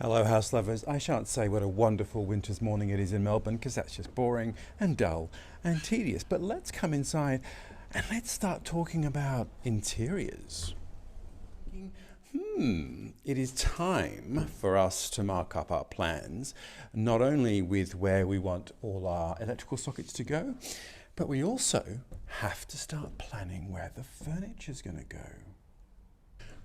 Hello house lovers. I shan't say what a wonderful winter's morning it is in Melbourne because that's just boring and dull and tedious. But let's come inside and let's start talking about interiors. It is time for us to mark up our plans, not only with where we want all our electrical sockets to go, but we also have to start planning where the furniture's going to go.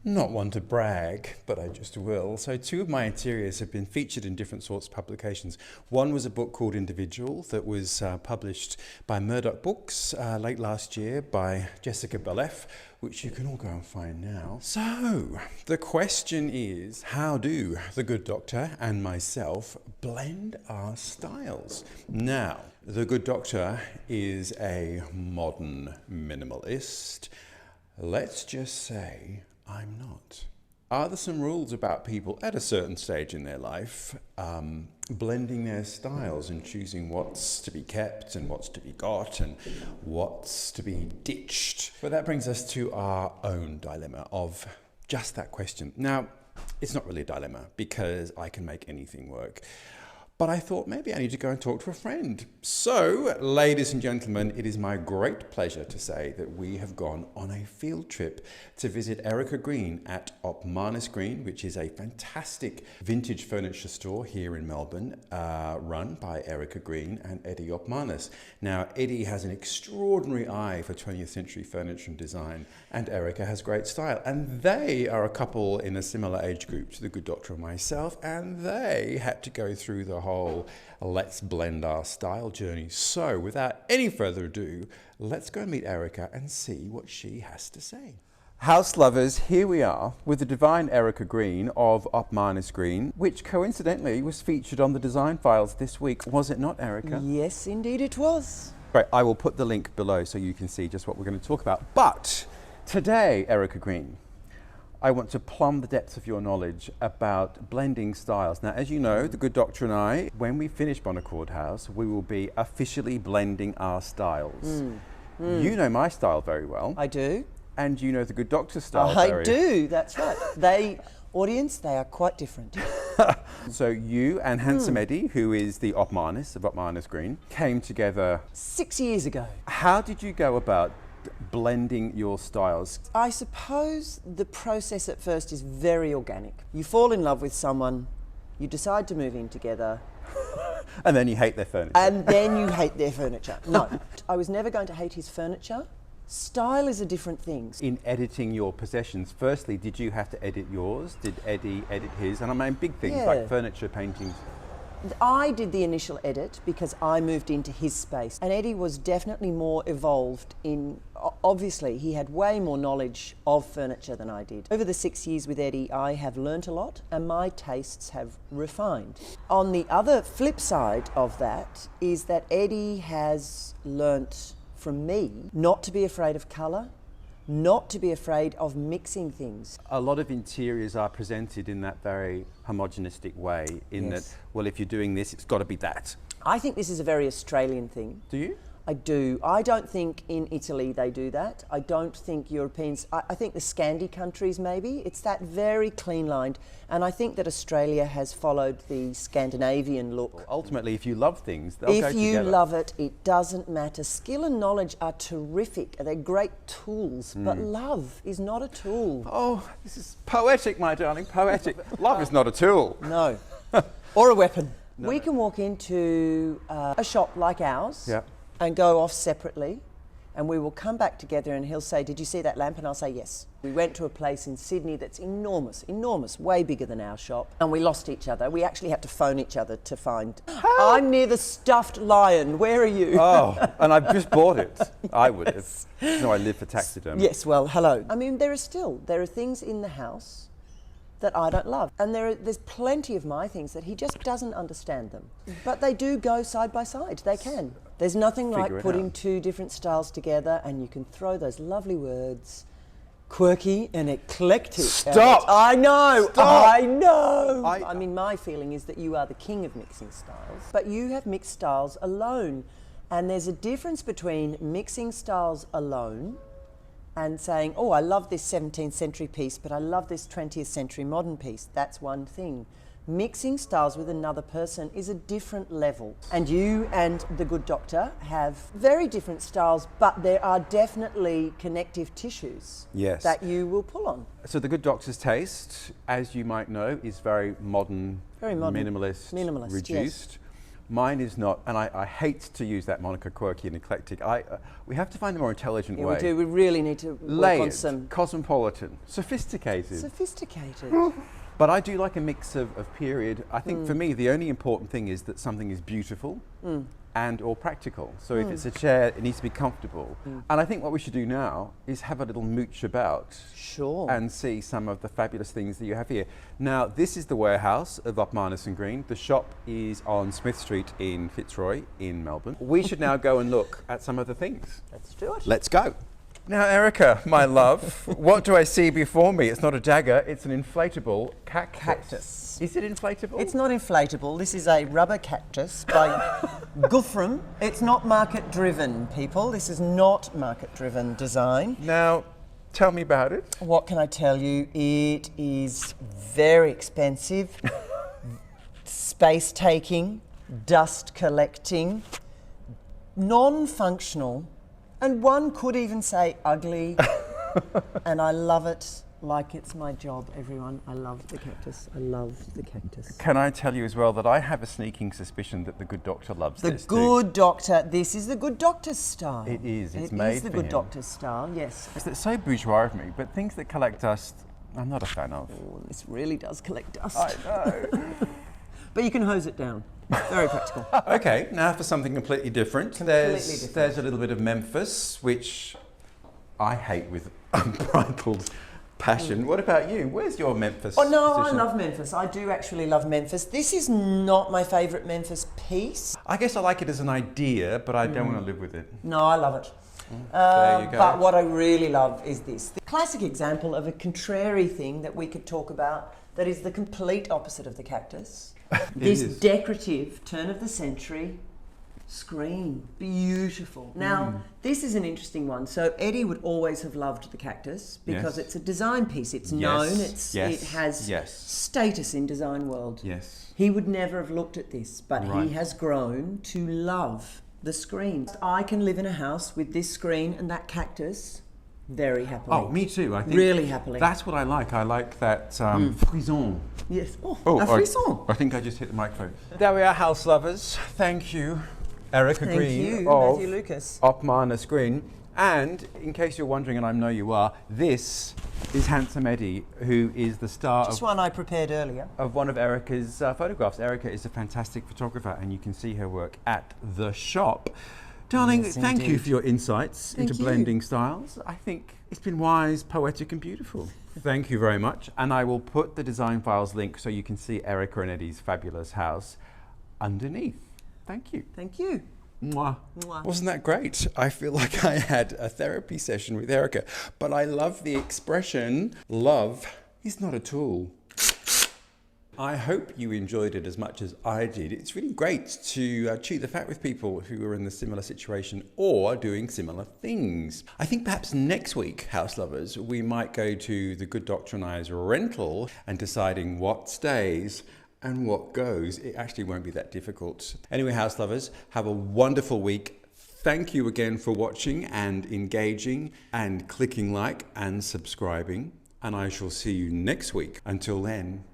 Not one to brag, but I just will. So two of my interiors have been featured in different sorts of publications. One was a book called Individual that was published by Murdoch Books late last year by Jessica Belleff, which you can all go and find now. So the question is, how do the Good Doctor and myself blend our styles? Now, the Good Doctor is a modern minimalist. Let's just say I'm not. Are there some rules about people at a certain stage in their life blending their styles and choosing what's to be kept and what's to be got and what's to be ditched? But that brings us to our own dilemma of just that question. Now, it's not really a dilemma because I can make anything work. But I thought maybe I need to go and talk to a friend. So, ladies and gentlemen, it is my great pleasure to say that we have gone on a field trip to visit Erica Green at Opmanis Green, which is a fantastic vintage furniture store here in Melbourne, run by Erica Green and Eddie Opmanis. Now, Eddie has an extraordinary eye for 20th century furniture and design, and Erica has great style. And they are a couple in a similar age group to the Good Doctor and myself, and they had to go through the whole let's blend our style journey. So without any further ado, let's go meet Erica and see what she has to say. House lovers, here we are with the divine Erica Green of Opmanis Green, which coincidentally was featured on the design files this week. Was it not, Erica? Yes, indeed it was. Great, I will put the link below so you can see just what we're going to talk about. But today, Erica Green, I want to plumb the depths of your knowledge about blending styles. Now, as you know, the Good Doctor and I, when we finish Bonaccord House, we will be officially blending our styles. You know my style very well. I do. And you know the Good Doctor's style very well. I do, that's right. Audience, they are quite different. So you and Handsome Eddie, who is the Opmanis of Opmanis Green, came together 6 years ago. How did you go about blending your styles? I suppose the process at first is very organic. You fall in love with someone, you decide to move in together. And then you hate their furniture. And then you hate their furniture. No, I was never going to hate his furniture. Style is a different thing. In editing your possessions, firstly, did you have to edit yours? Did Eddie edit his? And I mean big things like furniture, paintings. I did the initial edit because I moved into his space, and Eddie was definitely more evolved in, obviously he had way more knowledge of furniture than I did. Over the 6 years with Eddie, I have learnt a lot and my tastes have refined. On the other flip side of that is that Eddie has learnt from me not to be afraid of colour, not to be afraid of mixing things. A lot of interiors are presented in that very homogenistic way, in that, well, if you're doing this, it's got to be that. I think this is a very Australian thing. Do you? I do. I don't think in Italy they do that. I don't think Europeans, I think the Scandi countries maybe, it's that very clean lined, and I think that Australia has followed the Scandinavian look. Ultimately, if you love things, they'll go together. If you love it, it doesn't matter. Skill and knowledge are terrific. They're great tools, but love is not a tool. Oh, this is poetic, my darling, poetic. Love is not a tool. No. Or a weapon. No. We can walk into a shop like ours and go off separately, and we will come back together and he'll say, did you see that lamp? And I'll say, yes. We went to a place in Sydney that's enormous, enormous, way bigger than our shop, and we lost each other. We actually had to phone each other to find, I'm near the stuffed lion, where are you? Oh, and I've just bought it. I would have. No, I live for taxidermy. Yes, well, hello. I mean, there are things in the house that I don't love. And there's plenty of my things that he just doesn't understand them. But they do go side by side, they can. There's nothing like putting two different styles together and you can throw those lovely words, quirky and eclectic. Stop! I know, Stop. I know! I mean, my feeling is that you are the king of mixing styles, but you have mixed styles alone. And there's a difference between mixing styles alone and saying, oh, I love this 17th century piece, but I love this 20th century modern piece. That's one thing. Mixing styles with another person is a different level. And you and the Good Doctor have very different styles, but there are definitely connective tissues Yes. that you will pull on. So the Good Doctor's taste, as you might know, is very modern, minimalist, Minimalist, yes. reduced. Mine is not, and I hate to use that moniker, quirky and eclectic. We have to find a more intelligent Yeah, way. we do. We really need to work Layered, on some cosmopolitan, sophisticated. sophisticated. But I do like a mix of period. I Mm. think for me, the only important thing is that something is beautiful and or practical. So if it's a chair, it needs to be comfortable. And I think what we should do now is have a little mooch about Sure. and see some of the fabulous things that you have here. Now, this is the warehouse of Upmarness and Green. The shop is on Smith Street in Fitzroy in Melbourne. We should now go and look at some of the things. Let's do it. Let's go. Now, Erica, my love, what do I see before me? It's not a dagger, it's an inflatable cactus. Is it inflatable? It's not inflatable. This is a rubber cactus by Guthrum. It's not market driven, people. This is not market driven design. Now, tell me about it. What can I tell you? It is very expensive, space taking, dust collecting, non-functional, and one could even say ugly. And I love it like it's my job, everyone. I love the cactus. I love the cactus. Can I tell you as well that I have a sneaking suspicion that the Good Doctor loves The this Good Doctor. This is the Good Doctor's style. It is. It's It made is the for Good him. Doctor's style, yes. It's so bourgeois of me, but things that collect dust, I'm not a fan of. Oh, this really does collect dust. I know. But you can hose it down. Very practical. Okay, now for something completely different. Different. There's a little bit of Memphis, which I hate with unbridled passion. What about you? Where's your Memphis? Oh no, position? I love Memphis. I do actually love Memphis. This is not my favourite Memphis piece. I guess I like it as an idea, but I don't want to live with it. No, I love it. There you go. But what I really love is this. The classic example of a contrary thing that we could talk about that is the complete opposite of the cactus. This is. decorative turn of the century screen. Beautiful. Now, this is an interesting one. So Eddie would always have loved the cactus because Yes. it's a design piece. It's Yes, known. yes, It has yes. status in design world. Yes. He would never have looked at this, but Right. he has grown to love the screen. I can live in a house with this screen and that cactus very happily. Oh, me too. I think Really happily. That's what I like. I like that frisson. Yes. Oh, a frisson. I think I just hit the microphone. There we are, house lovers. Thank you, Erica Thank Green you, of Matthew Lucas. Upmarness Green. And in case you're wondering, and I know you are, this is Handsome Eddie, who is the star Just one I prepared earlier. of one of Erica's photographs. Erica is a fantastic photographer, and you can see her work at the shop. Darling, Yes, thank you indeed. for your insights Thank into you. blending styles. I think it's been wise, poetic, and beautiful. Thank you very much. And I will put the design files link so you can see Erica and Eddie's fabulous house underneath. Thank you. Thank you. Mwah. Mwah. Wasn't that great? I feel like I had a therapy session with Erica, but I love the expression, love is not a tool. I hope you enjoyed it as much as I did. It's really great to chew the fat with people who are in a similar situation or doing similar things. I think perhaps next week, house lovers, we might go to the Good Doctor and I's rental and deciding what stays and what goes. It actually won't be that difficult. Anyway, house lovers, have a wonderful week. Thank you again for watching and engaging and clicking like and subscribing. And I shall see you next week. Until then,